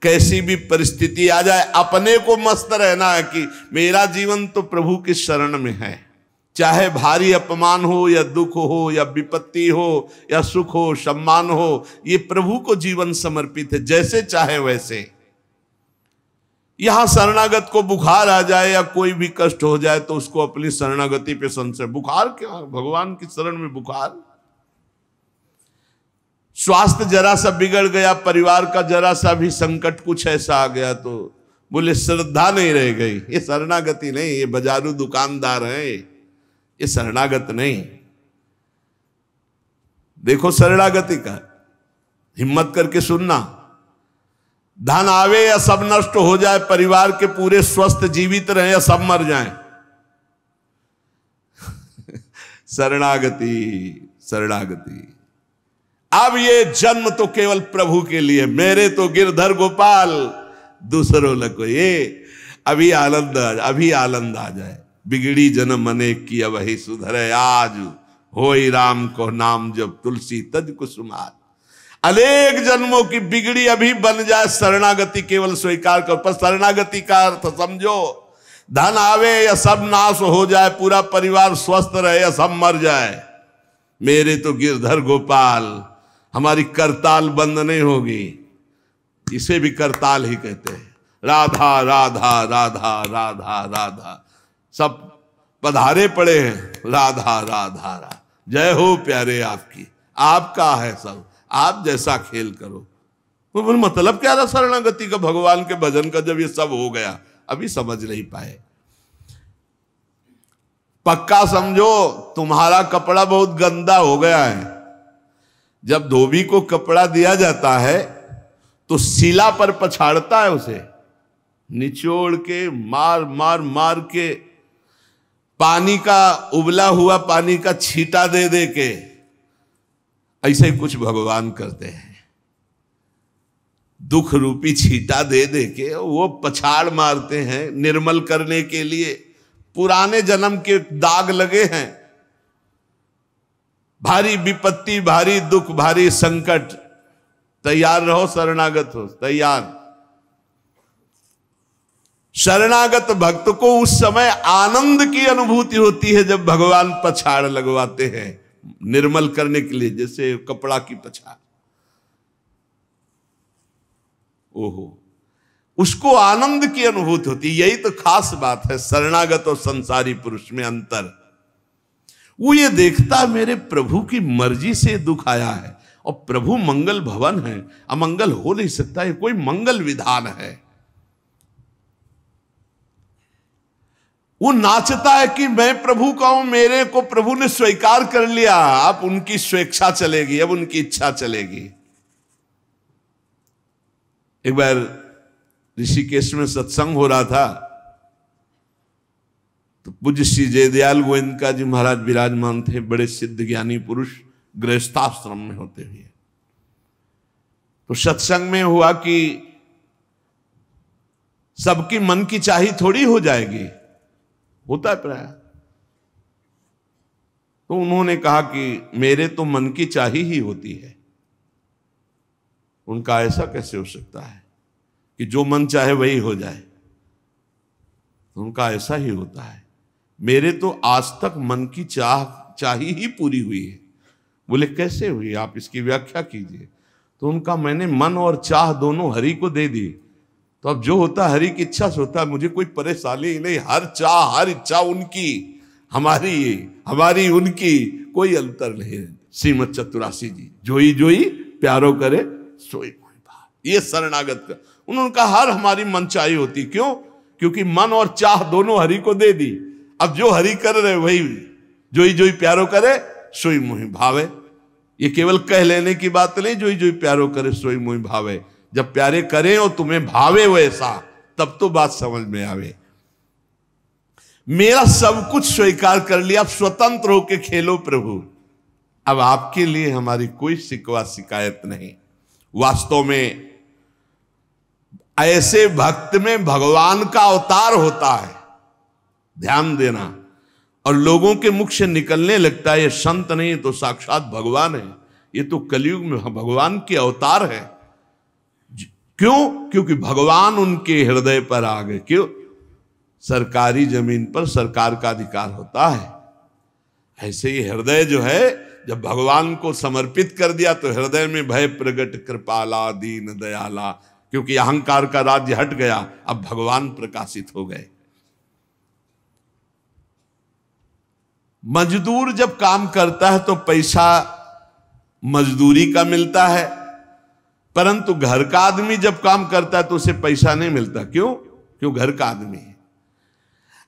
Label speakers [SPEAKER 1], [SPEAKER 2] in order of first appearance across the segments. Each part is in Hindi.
[SPEAKER 1] कैसी भी परिस्थिति आ जाए अपने को मस्त रहना है कि मेरा जीवन तो प्रभु की शरण में है। चाहे भारी अपमान हो या दुख हो या विपत्ति हो या सुख हो सम्मान हो, ये प्रभु को जीवन समर्पित है, जैसे चाहे वैसे। यहां शरणागत को बुखार आ जाए या कोई भी कष्ट हो जाए तो उसको अपनी शरणागति पे संशय। बुखार क्या, भगवान की शरण में बुखार। स्वास्थ्य जरा सा बिगड़ गया, परिवार का जरा सा भी संकट कुछ ऐसा आ गया तो बोले श्रद्धा नहीं रह गई। ये शरणागति नहीं, ये बाजारू दुकानदार है, ये शरणागत नहीं। देखो शरणागति का हिम्मत करके सुनना। धन आवे या सब नष्ट हो जाए, परिवार के पूरे स्वस्थ जीवित रहे या सब मर जाएं, शरणागति शरणागति। अब ये जन्म तो केवल प्रभु के लिए, मेरे तो गिरधर गोपाल दूसरों लगो। ये अभी आनंद आ जाए। बिगड़ी जन्म अनेक की वही सुधरे, आज होई राम को नाम जब तुलसी तज कुसुमार। अनेक जन्मों की बिगड़ी अभी बन जाए, शरणागति केवल स्वीकार कर। पर शरणागति का अर्थ समझो, धन आवे या सब नाश हो जाए, पूरा परिवार स्वस्थ रहे या सब मर जाए, मेरे तो गिरधर गोपाल, हमारी करताल बंद नहीं होगी। इसे भी करताल ही कहते हैं। राधा राधा राधा राधा राधा, सब पधारे पड़े हैं, राधा राधा राधा। जय हो प्यारे आपकी, आपका है सब, आप जैसा खेल करो। तो मतलब क्या रहा शरणागति का, भगवान के भजन का, जब ये सब हो गया अभी समझ नहीं पाए। पक्का समझो तुम्हारा कपड़ा बहुत गंदा हो गया है। जब धोबी को कपड़ा दिया जाता है तो शिला पर पछाड़ता है, उसे निचोड़ के मार मार मार के, पानी का उबला हुआ पानी का छींटा दे दे के, ऐसे ही कुछ भगवान करते हैं। दुख रूपी छींटा दे दे के वो पछाड़ मारते हैं निर्मल करने के लिए। पुराने जन्म के दाग लगे हैं, भारी विपत्ति, भारी दुख, भारी संकट, तैयार रहो, शरणागत हो, तैयार। शरणागत भक्त को उस समय आनंद की अनुभूति होती है जब भगवान पछाड़ लगवाते हैं निर्मल करने के लिए, जैसे कपड़ा की पछाड़। ओहो, उसको आनंद की अनुभूति होती। यही तो खास बात है शरणागत और संसारी पुरुष में अंतर। वो ये देखता मेरे प्रभु की मर्जी से दुख आया है, और प्रभु मंगल भवन है, अमंगल हो नहीं सकता, ये कोई मंगल विधान है। वो नाचता है कि मैं प्रभु का हूं, मेरे को प्रभु ने स्वीकार कर लिया, अब उनकी स्वेच्छा चलेगी, अब उनकी इच्छा चलेगी। एक बार ऋषिकेश में सत्संग हो रहा था तो पूज्य श्री जयदयाल गोविंद जी महाराज विराजमान थे, बड़े सिद्ध ज्ञानी पुरुष, गृहस्थाश्रम में होते हुए। तो सत्संग में हुआ कि सबकी मन की चाही थोड़ी हो जाएगी, होता है प्राय। तो उन्होंने कहा कि मेरे तो मन की चाही ही होती है। उनका ऐसा कैसे हो सकता है कि जो मन चाहे वही हो जाए? उनका ऐसा ही होता है। मेरे तो आज तक मन की चाही ही पूरी हुई है। बोले कैसे हुई, आप इसकी व्याख्या कीजिए। तो उनका मैंने मन और चाह दोनों हरि को दे दी, तो अब जो होता हरि की इच्छा से होता है, मुझे कोई परेशानी ही नहीं। हर चाह हर इच्छा उनकी, हमारी उनकी, कोई अंतर नहीं। श्रीमद चतुरासी जी, जोई जोई प्यारो करे सोई मोहि भाव। ये शरणागत का उन्होंने कहा हर हमारी मन चाही होती। क्यों? क्योंकि मन और चाह दोनों हरि को दे दी। अब जो हरि कर रहे वही जोई जोई प्यारो करे सोई मोहि भावे। ये केवल कह लेने की बात नहीं, जोई जोई प्यारो करे सोई मोहि भावे। जब प्यारे करें और तुम्हें भावे वैसा, तब तो बात समझ में आवे। मेरा सब कुछ स्वीकार कर लिया, अब स्वतंत्र होके खेलो प्रभु। अब आपके लिए हमारी कोई शिकवा शिकायत नहीं। वास्तव में ऐसे भक्त में भगवान का अवतार होता है, ध्यान देना। और लोगों के मुख से निकलने लगता है ये संत नहीं तो साक्षात भगवान है, ये तो कलयुग में भगवान के अवतार है। क्यों? क्योंकि भगवान उनके हृदय पर आ गए। क्यों? सरकारी जमीन पर सरकार का अधिकार होता है। ऐसे ही हृदय जो है, जब भगवान को समर्पित कर दिया तो हृदय में भय प्रगट कृपाला दीन दयाला, क्योंकि अहंकार का राज्य हट गया, अब भगवान प्रकाशित हो गए। मजदूर जब काम करता है तो पैसा मजदूरी का मिलता है, परंतु घर का आदमी जब काम करता है तो उसे पैसा नहीं मिलता। क्यों? क्यों? घर का आदमी है।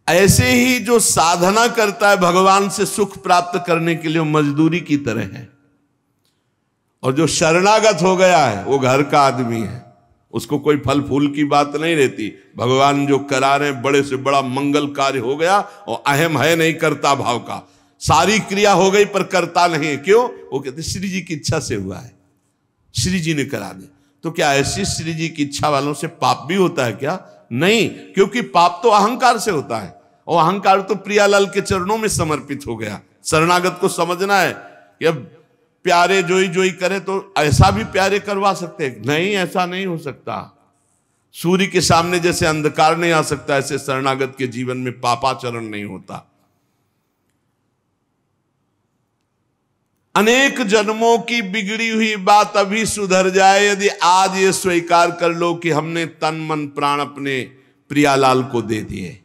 [SPEAKER 1] ऐसे ही जो साधना करता है भगवान से सुख प्राप्त करने के लिए, वो मजदूरी की तरह है। और जो शरणागत हो गया है वो घर का आदमी है, उसको कोई फल फूल की बात नहीं रहती। भगवान जो करा रहे बड़े से बड़ा मंगल कार्य हो गया और अहम है नहीं करता भाव का, सारी क्रिया हो गई पर करता नहीं है। क्यों? वो कहते श्री जी की इच्छा से हुआ है, श्री जी ने करा दे। तो क्या ऐसी श्री जी की इच्छा वालों से पाप भी होता है क्या? नहीं, क्योंकि पाप तो अहंकार से होता है, और अहंकार तो प्रियालाल के चरणों में समर्पित हो गया। शरणागत को समझना है कि अब प्यारे जोई जोई करे तो ऐसा भी प्यारे करवा सकते हैं? नहीं, ऐसा नहीं हो सकता। सूर्य के सामने जैसे अंधकार नहीं आ सकता, ऐसे शरणागत के जीवन में पापाचरण नहीं होता। अनेक जन्मों की बिगड़ी हुई बात अभी सुधर जाए यदि आज ये स्वीकार कर लो कि हमने तन मन प्राण अपने प्रियालाल को दे दिए।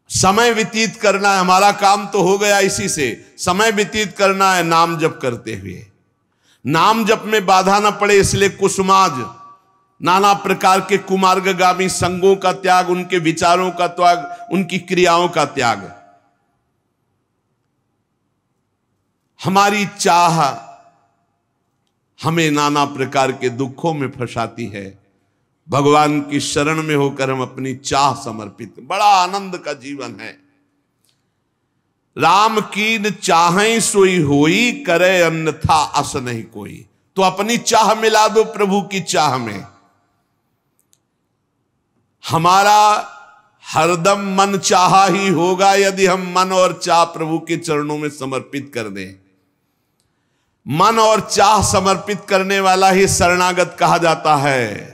[SPEAKER 1] समय व्यतीत करना है, हमारा काम तो हो गया इसी से। समय व्यतीत करना है नाम जप करते हुए। नाम जप में बाधा ना पड़े इसलिए कुसुमाज, नाना प्रकार के कुमार्गगामी संगों का त्याग, उनके विचारों का त्याग, उनकी क्रियाओं का त्याग। हमारी चाह हमें नाना प्रकार के दुखों में फंसाती है। भगवान की शरण में होकर हम अपनी चाह समर्पित, बड़ा आनंद का जीवन है। राम कीन चाहें सोई होई, करे अन्यथा अस नहीं कोई। तो अपनी चाह मिला दो प्रभु की चाह में। हमारा हरदम मन चाहा ही होगा यदि हम मन और चाह प्रभु के चरणों में समर्पित कर दें। मन और चाह समर्पित करने वाला ही शरणागत कहा जाता है।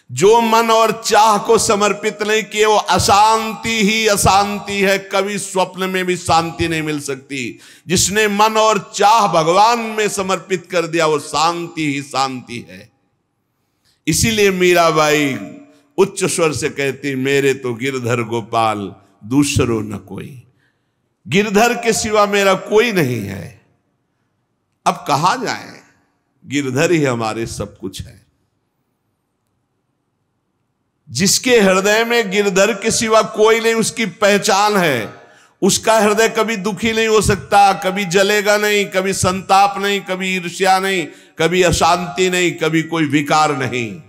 [SPEAKER 1] जो मन और चाह को समर्पित नहीं किए वो अशांति ही अशांति है, कभी स्वप्न में भी शांति नहीं मिल सकती। जिसने मन और चाह भगवान में समर्पित कर दिया वो शांति ही शांति है। इसीलिए मीराबाई उच्च स्वर से कहती, मेरे तो गिरधर गोपाल दूसरो न कोई। गिरधर के सिवा मेरा कोई नहीं है। अब कहा जाए, गिरधर ही हमारे सब कुछ है। जिसके हृदय में गिरधर के सिवा कोई नहीं, उसकी पहचान है। उसका हृदय कभी दुखी नहीं हो सकता, कभी जलेगा नहीं, कभी संताप नहीं, कभी ईर्ष्या नहीं, कभी अशांति नहीं, कभी कोई विकार नहीं।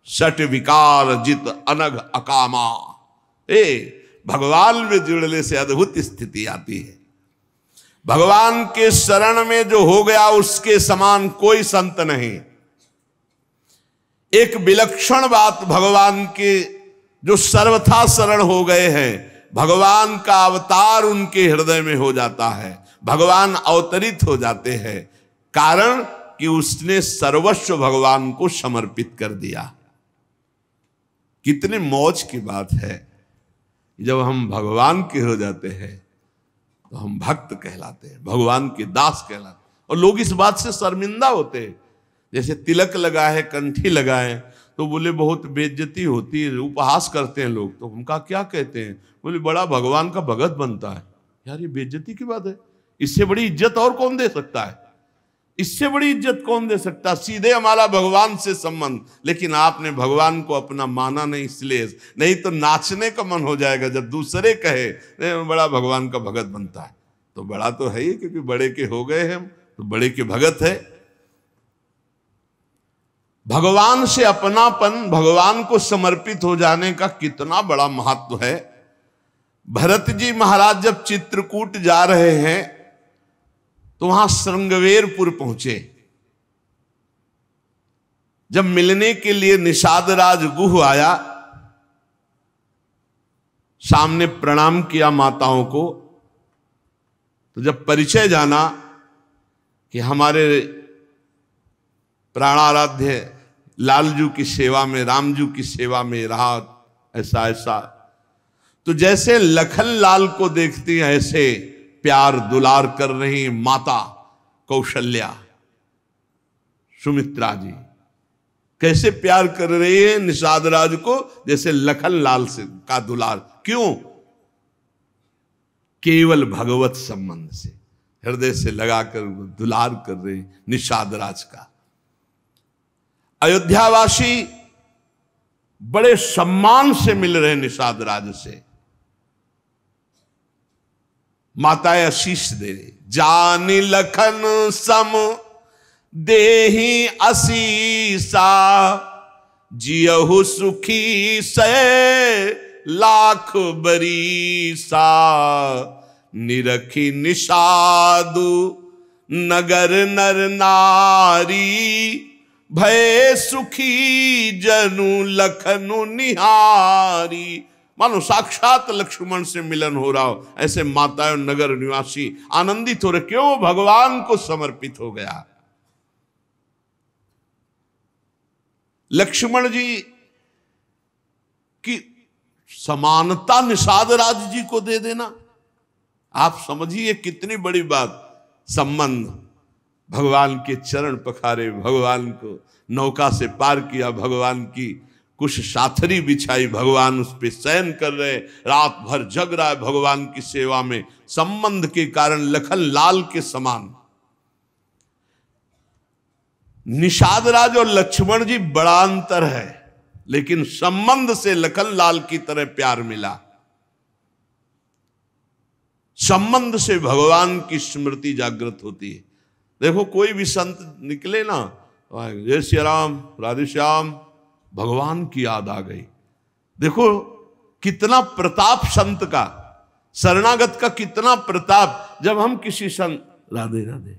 [SPEAKER 1] सट विकार जित अनघ अकामा। भगवान में जुड़ने से अद्भुत स्थिति आती है। भगवान के शरण में जो हो गया उसके समान कोई संत नहीं। एक विलक्षण बात, भगवान के जो सर्वथा शरण हो गए हैं, भगवान का अवतार उनके हृदय में हो जाता है। भगवान अवतरित हो जाते हैं, कारण कि उसने सर्वस्व भगवान को समर्पित कर दिया। कितने मौज की बात है, जब हम भगवान के हो जाते हैं तो हम भक्त कहलाते हैं, भगवान के दास कहलाते हैं। और लोग इस बात से शर्मिंदा होते हैं। जैसे तिलक लगाए, कंठी लगाए तो बोले बहुत बेइज्जती होती है, उपहास करते हैं लोग। तो उनका क्या कहते हैं? बोले बड़ा भगवान का भगत बनता है। यार ये बेइज्जती की बात है। इससे बड़ी इज्जत और कौन दे सकता है? इससे बड़ी इज्जत कौन दे सकता? सीधे हमारा भगवान से संबंध। लेकिन आपने भगवान को अपना माना नहीं, इसलिए नहीं तो नाचने का मन हो जाएगा जब दूसरे कहे बड़ा भगवान का भगत बनता है। तो बड़ा तो है ही, क्योंकि बड़े के हो गए हम तो बड़े के भगत है। भगवान से अपनापन, भगवान को समर्पित हो जाने का कितना बड़ा महत्व है। भरत जी महाराज जब चित्रकूट जा रहे हैं तो वहां श्रृंगवेरपुर पहुंचे। जब मिलने के लिए निषाद राज गुह आया, सामने प्रणाम किया माताओं को। तो जब परिचय जाना कि हमारे प्राणाराध्य लालजू की सेवा में, रामजू की सेवा में रहा, ऐसा ऐसा। तो जैसे लखन लाल को देखती हैं ऐसे प्यार दुलार कर रही माता कौशल्या, सुमित्रा जी कैसे प्यार कर रही है निषाद राज को, जैसे लखन लाल से का दुलार। क्यों? केवल भगवत संबंध से, हृदय से लगाकर दुलार कर रहे निषाद राज का। अयोध्यावासी बड़े सम्मान से मिल रहे निषाद राज से, माताएं आशीष दे रही, जानी लखन सम देही असीसा, जियहु सुखी से लाख बरीसा, निरखी निषादु नगर नर नारी, भय सुखी जनु लखनु निहारी। मानो साक्षात लक्ष्मण से मिलन हो रहा हो, ऐसे माताएं और नगर निवासी आनंदित हो रहे। क्यों? भगवान को समर्पित हो गया। लक्ष्मण जी की समानता निषाद राज जी को दे देना, आप समझिए कितनी बड़ी बात। संबंध, भगवान के चरण पखारे, भगवान को नौका से पार किया, भगवान की कुछ साथरी बिछाई, भगवान उस पे शयन कर रहे, रात भर जग रहा है भगवान की सेवा में। संबंध के कारण लखन लाल के समान। निषाद राज और लक्ष्मण जी बड़ा अंतर है, लेकिन संबंध से लखन लाल की तरह प्यार मिला। संबंध से भगवान की स्मृति जागृत होती है। देखो कोई भी संत निकले ना, जय श्री राम, राधे श्याम, भगवान की याद आ गई। देखो कितना प्रताप संत का, शरणागत का कितना प्रताप। जब हम किसी संत, राधे राधे,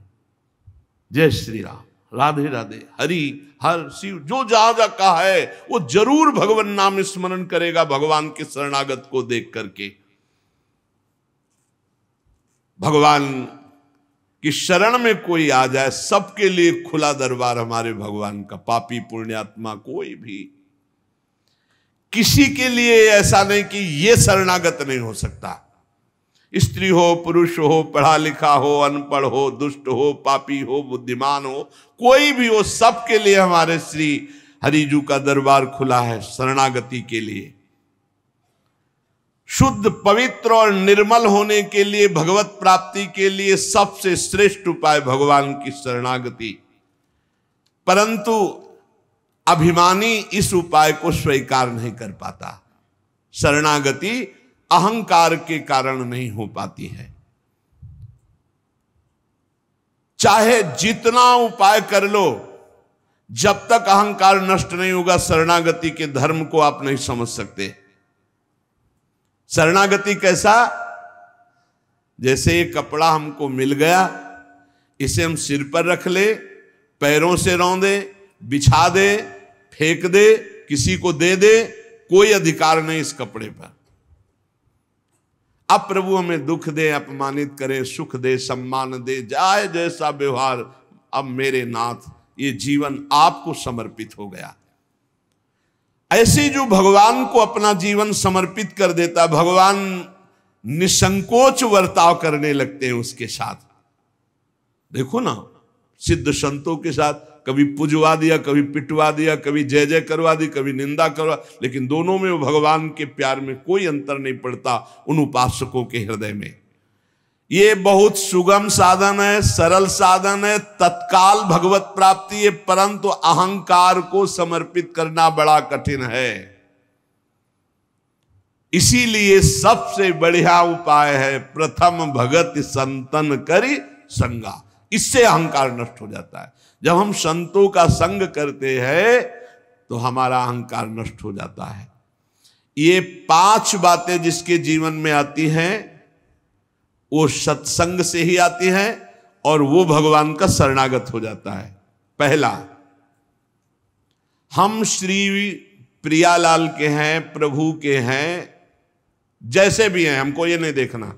[SPEAKER 1] जय श्री राम, राधे राधे, हरि हर शिव, जो जहां जहां कहा है वो जरूर भगवान नाम स्मरण करेगा भगवान के शरणागत को देख करके। भगवान की शरण में कोई आ जाए, सबके लिए खुला दरबार हमारे भगवान का। पापी पुण्यात्मा कोई भी, किसी के लिए ऐसा नहीं कि ये शरणागत नहीं हो सकता। स्त्री हो, पुरुष हो, पढ़ा लिखा हो, अनपढ़ हो, दुष्ट हो, पापी हो, बुद्धिमान हो, कोई भी हो, सबके लिए हमारे श्री हरिजू का दरबार खुला है शरणागति के लिए। शुद्ध, पवित्र और निर्मल होने के लिए, भगवत प्राप्ति के लिए सबसे श्रेष्ठ उपाय भगवान की शरणागति। परंतु अभिमानी इस उपाय को स्वीकार नहीं कर पाता। शरणागति अहंकार के कारण नहीं हो पाती है। चाहे जितना उपाय कर लो, जब तक अहंकार नष्ट नहीं होगा, शरणागति के धर्म को आप नहीं समझ सकते। शरणागति कैसा? जैसे ये कपड़ा हमको मिल गया, इसे हम सिर पर रख ले, पैरों से रौंदे, बिछा दे, फेंक दे, किसी को दे दे, कोई अधिकार नहीं इस कपड़े पर। अब प्रभु हमें दुख दे, अपमानित करे, सुख दे, सम्मान दे, जाए जैसा व्यवहार, अब मेरे नाथ ये जीवन आपको समर्पित हो गया। ऐसे जो भगवान को अपना जीवन समर्पित कर देता, भगवान निसंकोच वर्ताव करने लगते हैं उसके साथ। देखो ना, सिद्ध संतों के साथ कभी पुजवा दिया, कभी पिटवा दिया, कभी जय जय करवा दी, कभी निंदा करवा, लेकिन दोनों में वो भगवान के प्यार में कोई अंतर नहीं पड़ता उन उपासकों के हृदय में। ये बहुत सुगम साधन है, सरल साधन है, तत्काल भगवत प्राप्ति है, परंतु अहंकार को समर्पित करना बड़ा कठिन है। इसीलिए सबसे बढ़िया उपाय है प्रथम भगत संतन करि संगा। इससे अहंकार नष्ट हो जाता है। जब हम संतों का संग करते हैं तो हमारा अहंकार नष्ट हो जाता है। ये 5 बातें जिसके जीवन में आती हैं वो सत्संग से ही आती हैं और वो भगवान का शरणागत हो जाता है। पहला, हम श्री प्रियालाल के हैं, प्रभु के हैं, जैसे भी हैं, हमको ये नहीं देखना।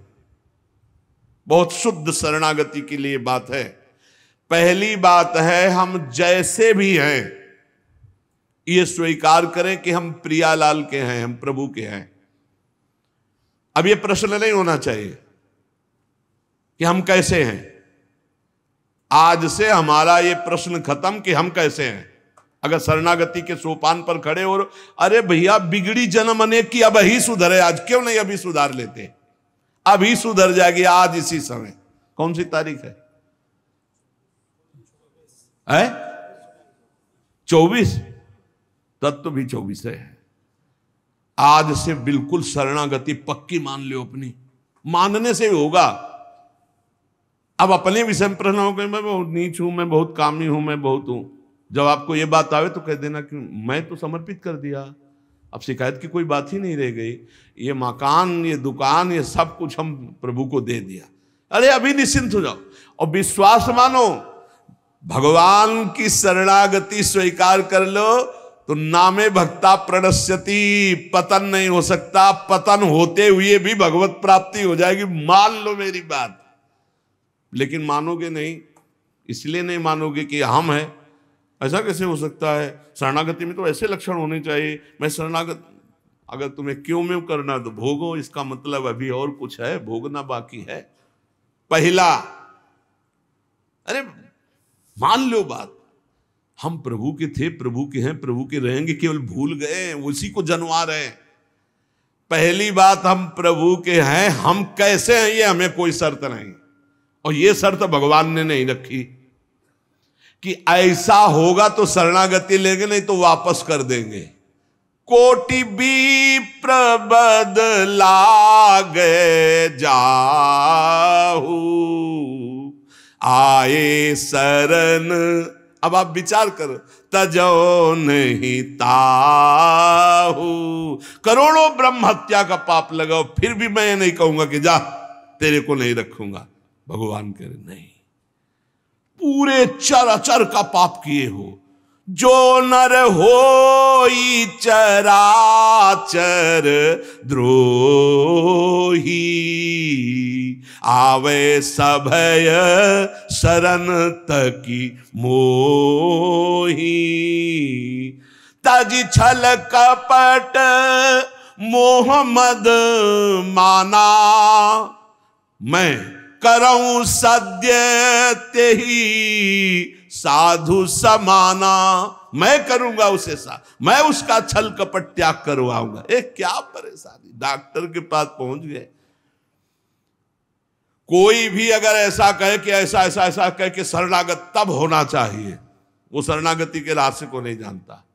[SPEAKER 1] बहुत शुद्ध शरणागति के लिए बात है। पहली बात है हम जैसे भी हैं ये स्वीकार करें कि हम प्रियालाल के हैं, हम प्रभु के हैं। अब ये प्रश्न नहीं होना चाहिए कि हम कैसे हैं। आज से हमारा ये प्रश्न खत्म कि हम कैसे हैं। अगर शरणागति के सोपान पर खड़े हो, अरे भैया बिगड़ी जन्म अनेक की, अब ही सुधरे, आज क्यों नहीं अभी सुधार लेते, अभी सुधर जाएगी आज इसी समय। कौन सी तारीख है? 24। तत्व भी 24 है। आज से बिल्कुल शरणागति पक्की मान लो अपनी, मानने से होगा। अब अपने विषय में प्रश्न हो गए, मैं बहुत नीच हूं, मैं बहुत कामी हूं, मैं बहुत हूं। जब आपको ये बात आवे तो कह देना कि मैं तो समर्पित कर दिया, अब शिकायत की कोई बात ही नहीं रह गई। ये मकान, ये दुकान, ये सब कुछ हम प्रभु को दे दिया। अरे अभी निश्चिंत हो जाओ और विश्वास मानो, भगवान की शरणागति स्वीकार कर लो तो नामे भक्ता प्रणश्यति, पतन नहीं हो सकता। पतन होते हुए भी भगवत प्राप्ति हो जाएगी, मान लो मेरी बात। लेकिन मानोगे नहीं, इसलिए नहीं मानोगे कि हम हैं। ऐसा कैसे हो सकता है? शरणागति में तो ऐसे लक्षण होने चाहिए। मैं शरणागत, अगर तुम्हें क्यों में करना तो भोगो, इसका मतलब अभी और कुछ है, भोगना बाकी है। पहला, अरे मान लो बात, हम प्रभु के थे, प्रभु के हैं, प्रभु के रहेंगे, केवल भूल गए, उसी को जनवा रहे हैं। पहली बात, हम प्रभु के हैं, हम कैसे हैं ये हमें कोई शर्त नहीं, और ये शर्त भगवान ने नहीं रखी कि ऐसा होगा तो शरणागति लेंगे, नहीं तो वापस कर देंगे। कोटि भी प्रबदलागे जाहू, आए शरण। अब आप विचार करो, तजो नहीं ताहू। करोड़ों ब्रह्म हत्या का पाप लगाओ, फिर भी मैं नहीं कहूंगा कि जा तेरे को नहीं रखूंगा। भगवान कह रहे नहीं, पूरे चराचर का पाप किए हो, जो नर होई चराचर द्रोही, आवे सभय शरण तकी मोही। तज छल कपट मोहम्मद माना, मैं करऊं सद्य तेही साधु समाना। मैं करूंगा उसे मैं उसका छल कपट त्याग करवाऊंगा। क्या परेशानी, डॉक्टर के पास पहुंच गए। कोई भी अगर ऐसा कहे कि ऐसा ऐसा ऐसा कहे कि शरणागत तब होना चाहिए, वो शरणागति के रास्ते को नहीं जानता।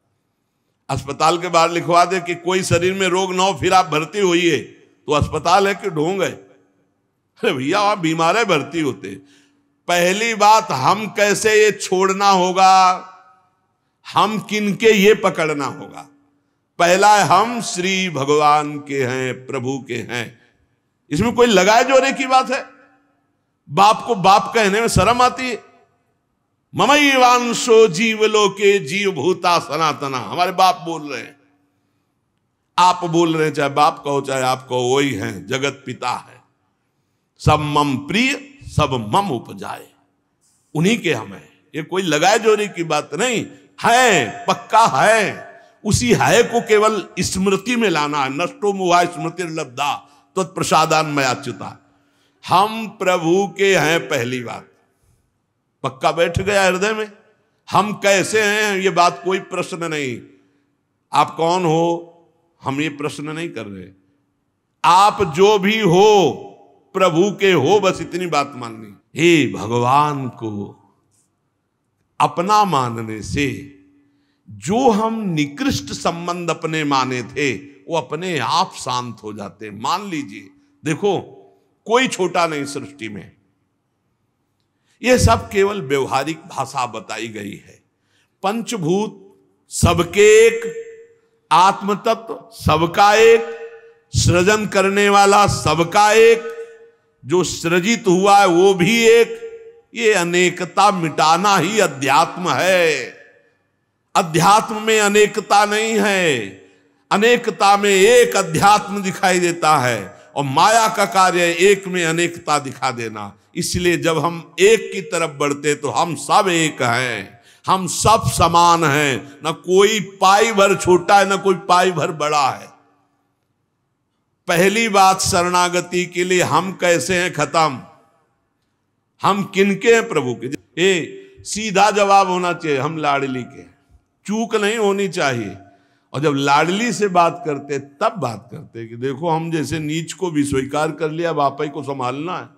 [SPEAKER 1] अस्पताल के बाहर लिखवा दे कि कोई शरीर में रोग ना हो फिर आप भर्ती होइए, तो अस्पताल है कि ढोंग है? अरे भैया वहां बीमार है, भर्ती होते। पहली बात, हम कैसे ये छोड़ना होगा, हम किनके ये पकड़ना होगा। पहला है, हम श्री भगवान के हैं, प्रभु के हैं। इसमें कोई लगाए जोरे की बात है? बाप को बाप कहने में शर्म आती है। ममैवांशो जीवलोके जीव भूता सनातना, हमारे बाप बोल रहे हैं, आप बोल रहे हैं, चाहे बाप कहो चाहे आप कहो, वही हैं, जगत पिता है। सब मम प्रिय, सब मम उपजाए, उन्हीं के हम हैं। ये कोई लगाए जोरी की बात नहीं है, पक्का है। उसी है को केवल स्मृति में लाना है। नष्टो मुआ स्मृति लब्धा तत्प्रसादान मयाच्युता। हम प्रभु के हैं, पहली बात पक्का बैठ गया हृदय में। हम कैसे हैं ये बात कोई प्रश्न नहीं। आप कौन हो हम ये प्रश्न नहीं कर रहे। आप जो भी हो प्रभु के हो, बस इतनी बात माननी। हे भगवान को अपना मानने से जो हम निकृष्ट संबंध अपने माने थे वो अपने आप शांत हो जाते। मान लीजिए, देखो कोई छोटा नहीं सृष्टि में, यह सब केवल व्यवहारिक भाषा बताई गई है। पंचभूत सबके एक, आत्म तत्व सबका एक, सृजन करने वाला सबका एक, जो सृजित हुआ है वो भी एक। ये अनेकता मिटाना ही अध्यात्म है। अध्यात्म में अनेकता नहीं है, अनेकता में एक अध्यात्म दिखाई देता है। और माया का कार्य है एक में अनेकता दिखा देना। इसलिए जब हम एक की तरफ बढ़ते तो हम सब एक हैं, हम सब समान हैं, ना कोई पाई भर छोटा है ना कोई पाई भर बड़ा है। पहली बात शरणागति के लिए हम कैसे हैं खत्म, हम किनके हैं प्रभु के। ये सीधा जवाब होना चाहिए, हम लाडली के, चूक नहीं होनी चाहिए। और जब लाडली से बात करते तब बात करते कि देखो हम जैसे नीच को भी स्वीकार कर लिया, अब आप ही को संभालना है,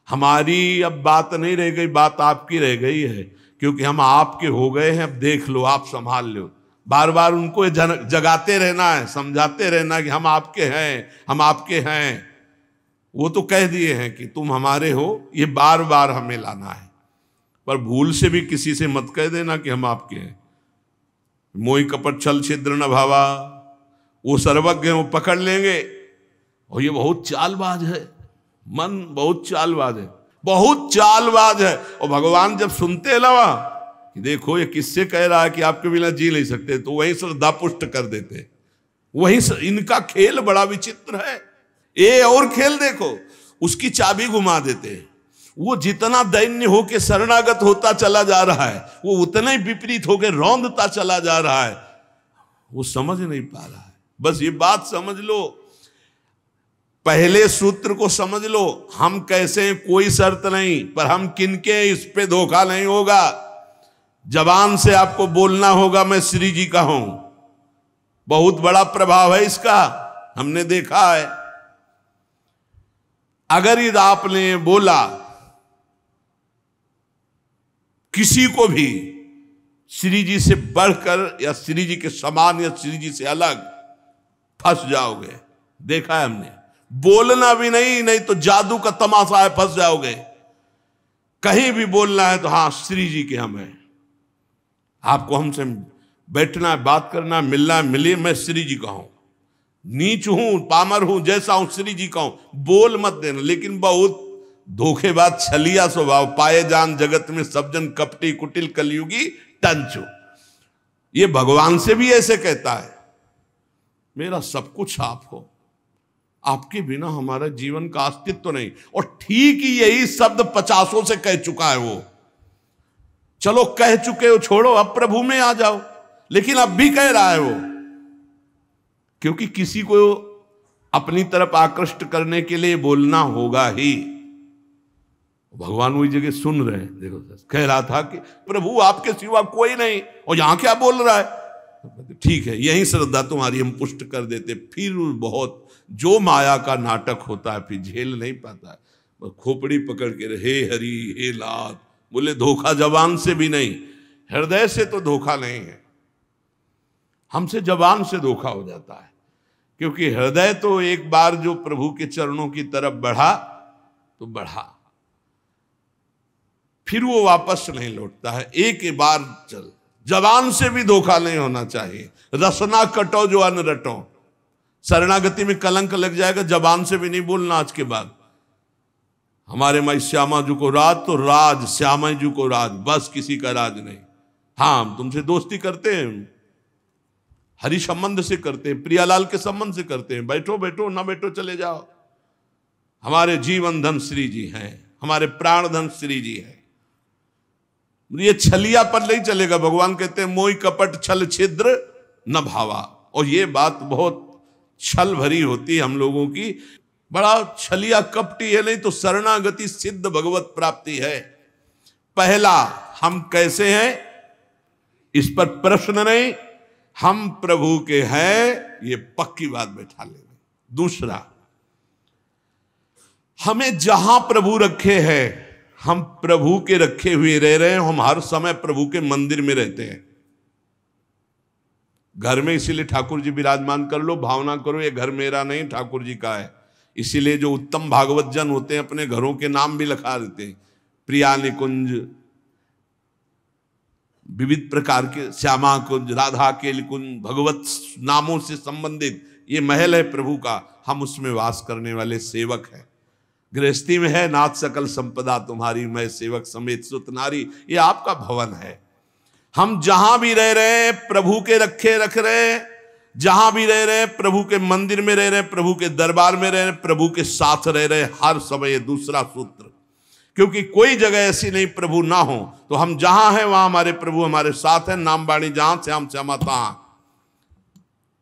[SPEAKER 1] हमारी अब बात नहीं रह गई, बात आपकी रह गई है, क्योंकि हम आपके हो गए हैं, अब देख लो आप संभाल लो। बार बार उनको जगाते रहना है, समझाते रहना कि हम आपके हैं, हम आपके हैं। वो तो कह दिए हैं कि तुम हमारे हो, ये बार बार हमें लाना है। पर भूल से भी किसी से मत कह देना कि हम आपके हैं। मोहि कपट छल छिद्र न भावा, वो सर्वज्ञ हैं, वो पकड़ लेंगे। और ये बहुत चालबाज है, मन बहुत चालबाज है, बहुत चालबाज है। और भगवान जब सुनते लवा कि देखो ये किससे कह रहा है कि आपके बिना जी नहीं सकते, तो वहीं श्रद्धा पुष्ट कर देते। वहीं इनका खेल बड़ा विचित्र है। ये और खेल देखो, उसकी चाबी घुमा देते। वो जितना दैन्य होके शरणागत होता चला जा रहा है, वो उतना ही विपरीत होके रौंदता चला जा रहा है। वो समझ नहीं पा रहा है। बस ये बात समझ लो, पहले सूत्र को समझ लो, हम कैसे हैं कोई शर्त नहीं, पर हम किनके हैं इस पे धोखा नहीं होगा। जबान से आपको बोलना होगा मैं श्री जी का हूं, बहुत बड़ा प्रभाव है इसका, हमने देखा है। अगर यदि आपने बोला किसी को भी श्री जी से बढ़कर या श्री जी के समान या श्री जी से अलग, फंस जाओगे। देखा है हमने, बोलना भी नहीं, नहीं तो जादू का तमाशा है, फंस जाओगे। कहीं भी बोलना है तो हाँ श्री जी के हम हैं, आपको हमसे बैठना है, बात करना है, मिलना है, मिलिए, मैं श्री जी का हूं, नीच हूं, पामर हूं, जैसा हूं श्री जी का हूं, बोल मत देना। लेकिन बहुत धोखेबाज छलिया स्वभाव, पाए जान जगत में सब जन कपटी कुटिल कलयुगी टंचो। ये भगवान से भी ऐसे कहता है, मेरा सब कुछ आप हो, आपके बिना हमारा जीवन का अस्तित्व तो नहीं। और ठीक ही यही शब्द 50 से कह चुका है वो। चलो कह चुके हो, छोड़ो, अब प्रभु में आ जाओ। लेकिन अब भी कह रहा है वो, क्योंकि किसी को अपनी तरफ आकृष्ट करने के लिए बोलना होगा ही। भगवान वही जगह सुन रहे हैं। देखो कह रहा था कि प्रभु आपके सिवा कोई नहीं, और यहां क्या बोल रहा है। ठीक है, यही श्रद्धा तुम्हारी हम पुष्ट कर देते। फिर बहुत जो माया का नाटक होता है, फिर झेल नहीं पाता है, खोपड़ी पकड़ के हे हरि हे लात। बोले धोखा जबान से भी नहीं, हृदय से तो धोखा नहीं है, हमसे जबान से धोखा हो जाता है। क्योंकि हृदय तो एक बार जो प्रभु के चरणों की तरफ बढ़ा तो बढ़ा, फिर वो वापस नहीं लौटता है। एक बार चल, जबान से भी धोखा नहीं होना चाहिए। रसना कटो जो अन्न रटो, शरणागति में कलंक लग जाएगा। जबान से भी नहीं बोलना आज के बाद, हमारे माई श्यामा जी को राज तो राज, श्यामा जी को राज, बस किसी का राज नहीं। हाँ हम तुमसे दोस्ती करते हैं, हरि संबंध से करते हैं, प्रियालाल के संबंध से करते हैं, बैठो बैठो, ना बैठो चले जाओ। हमारे जीवन धन श्री जी हैं, हमारे प्राण धन श्री जी हैं। ये छलिया पर नहीं चलेगा। भगवान कहते हैं मोहि कपट छल छिद्र न भावा। और ये बात बहुत छल भरी होती है हम लोगों की, बड़ा छलिया कपटी है। नहीं तो शरणागति सिद्ध भगवत प्राप्ति है। पहला, हम कैसे हैं इस पर प्रश्न नहीं, हम प्रभु के हैं, ये पक्की बात बैठा लेंगे। दूसरा, हमें जहां प्रभु रखे हैं, हम प्रभु के रखे हुए रह रहे हैं। हम हर समय प्रभु के मंदिर में रहते हैं, घर में। इसीलिए ठाकुर जी विराजमान कर लो, भावना करो ये घर मेरा नहीं ठाकुर जी का है। इसीलिए जो उत्तम भागवत जन होते हैं अपने घरों के नाम भी लिखा देते हैं, प्रिया निकुंज, विविध प्रकार के श्यामा कुंज, राधा के कुंज, भगवत नामों से संबंधित ये महल है प्रभु का। हम उसमें वास करने वाले सेवक हैं। गृहस्थी में है नाथ सकल संपदा तुम्हारी, मैं सेवक समेत सुत नारी, ये आपका भवन है। हम जहां भी रह रहे हैं प्रभु के रखे रख रहे हैं। जहां भी रह रहे, प्रभु के मंदिर में रह रहे, प्रभु के दरबार में रह रहे, प्रभु के साथ रह रहे हर समय। दूसरा सूत्र, क्योंकि कोई जगह ऐसी नहीं प्रभु ना हो, तो हम जहां हैं वहां हमारे प्रभु हमारे साथ हैं। नाम बाणी जहां से हम समाता।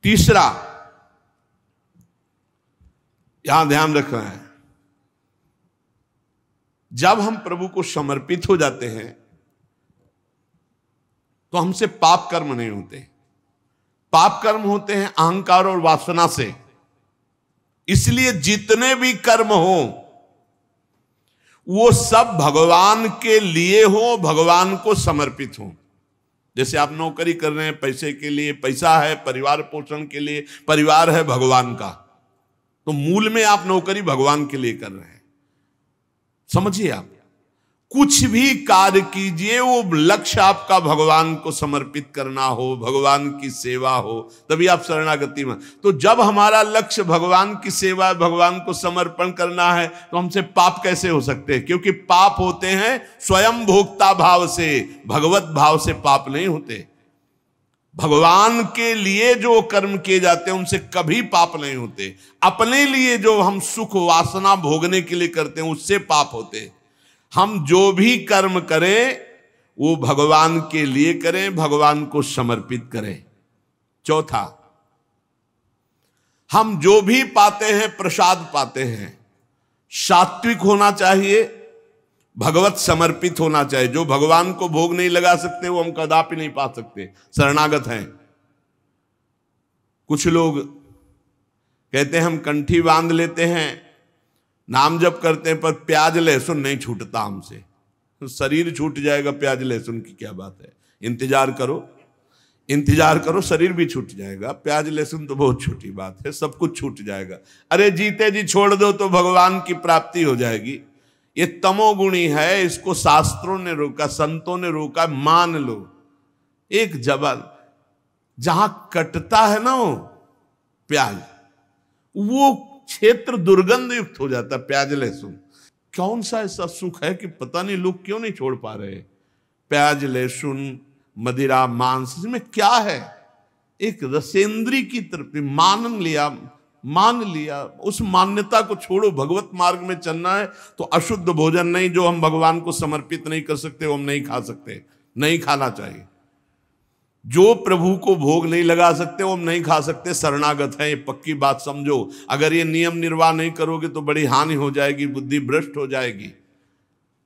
[SPEAKER 1] तीसरा यहां ध्यान रखना है, जब हम प्रभु को समर्पित हो जाते हैं तो हमसे पाप कर्म नहीं होते। पाप कर्म होते हैं अहंकार और वासना से। इसलिए जितने भी कर्म हो वो सब भगवान के लिए हो, भगवान को समर्पित हो। जैसे आप नौकरी कर रहे हैं पैसे के लिए, पैसा है परिवार पोषण के लिए, परिवार है भगवान का, तो मूल में आप नौकरी भगवान के लिए कर रहे हैं। समझिए, आप कुछ भी कार्य कीजिए वो लक्ष्य आपका भगवान को समर्पित करना हो, भगवान की सेवा हो, तभी आप शरणागति में। तो जब हमारा लक्ष्य भगवान की सेवा, भगवान को समर्पण करना है, तो हमसे पाप कैसे हो सकते हैं? क्योंकि पाप होते हैं स्वयं भोक्ता भाव से, भगवत भाव से पाप नहीं होते। भगवान के लिए जो कर्म किए जाते हैं उनसे कभी पाप नहीं होते। अपने लिए जो हम सुख वासना भोगने के लिए करते हैं उससे पाप होते। हम जो भी कर्म करें वो भगवान के लिए करें, भगवान को समर्पित करें। चौथा, हम जो भी पाते हैं प्रसाद पाते हैं, सात्विक होना चाहिए, भगवत समर्पित होना चाहिए। जो भगवान को भोग नहीं लगा सकते वो हम कदापि नहीं पा सकते, शरणागत हैं। कुछ लोग कहते हैं हम कंठी बांध लेते हैं, नाम जप करते हैं, पर प्याज लहसुन नहीं छूटता हमसे। तो शरीर छूट जाएगा, प्याज लहसुन की क्या बात है? इंतजार करो, इंतजार करो, शरीर भी छूट जाएगा। प्याज लहसुन तो बहुत छोटी बात है, सब कुछ छूट जाएगा। अरे जीते जी छोड़ दो तो भगवान की प्राप्ति हो जाएगी। ये तमोगुणी है, इसको शास्त्रों ने रोका, संतों ने रोका। मान लो एक जबल जहां कटता है ना वो प्याज, वो क्षेत्र दुर्गंध युक्त हो जाता है। प्याज लहसुन कौन सा ऐसा सुख है कि पता नहीं लोग क्यों नहीं छोड़ पा रहे? प्याज लहसुन, मदिरा, मांस, इसमें क्या है? एक रसेंद्री की तरफ मान लिया, उस मान्यता को छोड़ो। भगवत मार्ग में चलना है तो अशुद्ध भोजन नहीं, जो हम भगवान को समर्पित नहीं कर सकते वो हम नहीं खा सकते, नहीं खाना चाहिए। जो प्रभु को भोग नहीं लगा सकते वो हम नहीं खा सकते, शरणागत है। ये पक्की बात समझो। अगर ये नियम निर्वाह नहीं करोगे तो बड़ी हानि हो जाएगी, बुद्धि भ्रष्ट हो जाएगी।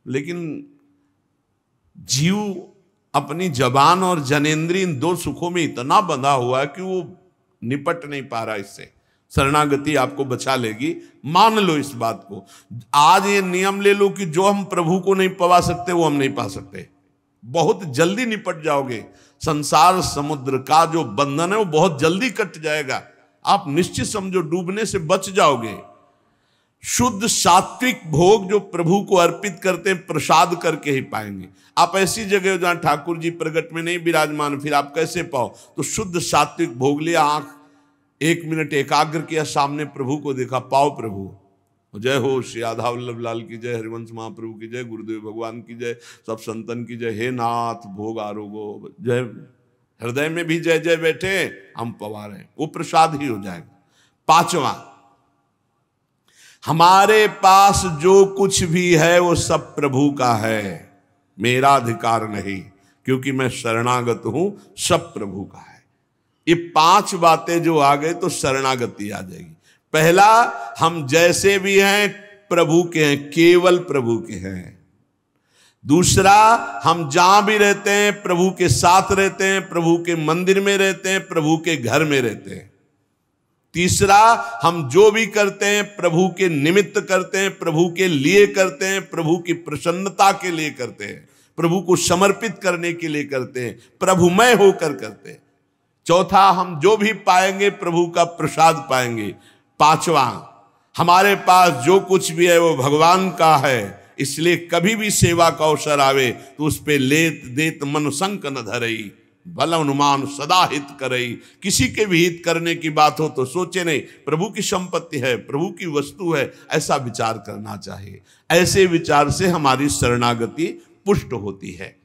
[SPEAKER 1] लेकिन जीव अपनी जबान और जनेंद्रिय इन दो सुखों में इतना बंधा हुआ है कि वो निपट नहीं पा रहा इससे। शरणागति आपको बचा लेगी, मान लो इस बात को। आज ये नियम ले लो कि जो हम प्रभु को नहीं पवा सकते वो हम नहीं पा सकते। बहुत जल्दी निपट जाओगे। संसार समुद्र का जो बंधन है वो बहुत जल्दी कट जाएगा। आप निश्चित समझो, डूबने से बच जाओगे। शुद्ध सात्विक भोग जो प्रभु को अर्पित करते हैं प्रसाद करके ही पाएंगे। आप ऐसी जगह जहां ठाकुर जी प्रगट में नहीं विराजमान, फिर आप कैसे पाओ? तो शुद्ध सात्विक भोग लिया, आंख 1 मिनट एकाग्र किया, सामने प्रभु को देखा, पाओ प्रभु। जय हो श्री राधा वल्लभ लाल की जय, हरिवंश महाप्रभु की जय, गुरुदेव भगवान की जय, सब संतन की जय। हे नाथ भोग आरोगो जय। हृदय में भी जय जय बैठे, हम पवा रहे हैं, वो प्रसाद ही हो जाएगा। पांचवा, हमारे पास जो कुछ भी है वो सब प्रभु का है, मेरा अधिकार नहीं, क्योंकि मैं शरणागत हूं, सब प्रभु का है। ये 5 बातें जो आ गए तो शरणागति आ जाएगी। पहला, हम जैसे भी हैं प्रभु के हैं, केवल प्रभु के हैं। दूसरा, हम जहां भी रहते हैं प्रभु के साथ रहते हैं, प्रभु के मंदिर में रहते हैं, प्रभु के घर में रहते हैं। तीसरा, हम जो भी करते हैं प्रभु के निमित्त करते हैं, प्रभु के लिए करते हैं, प्रभु की प्रसन्नता के लिए करते हैं, प्रभु को समर्पित करने के लिए करते हैं, प्रभुमय होकर करते हैं। चौथा, हम जो भी पाएंगे प्रभु का प्रसाद पाएंगे। पांचवा, हमारे पास जो कुछ भी है वो भगवान का है, इसलिए कभी भी सेवा का अवसर आवे तो उस पे लेत देत मन संक न धरई, भल अनुमान सदा हित करई। किसी के भी हित करने की बात हो तो सोचे नहीं, प्रभु की संपत्ति है, प्रभु की वस्तु है, ऐसा विचार करना चाहिए। ऐसे विचार से हमारी शरणागति पुष्ट होती है।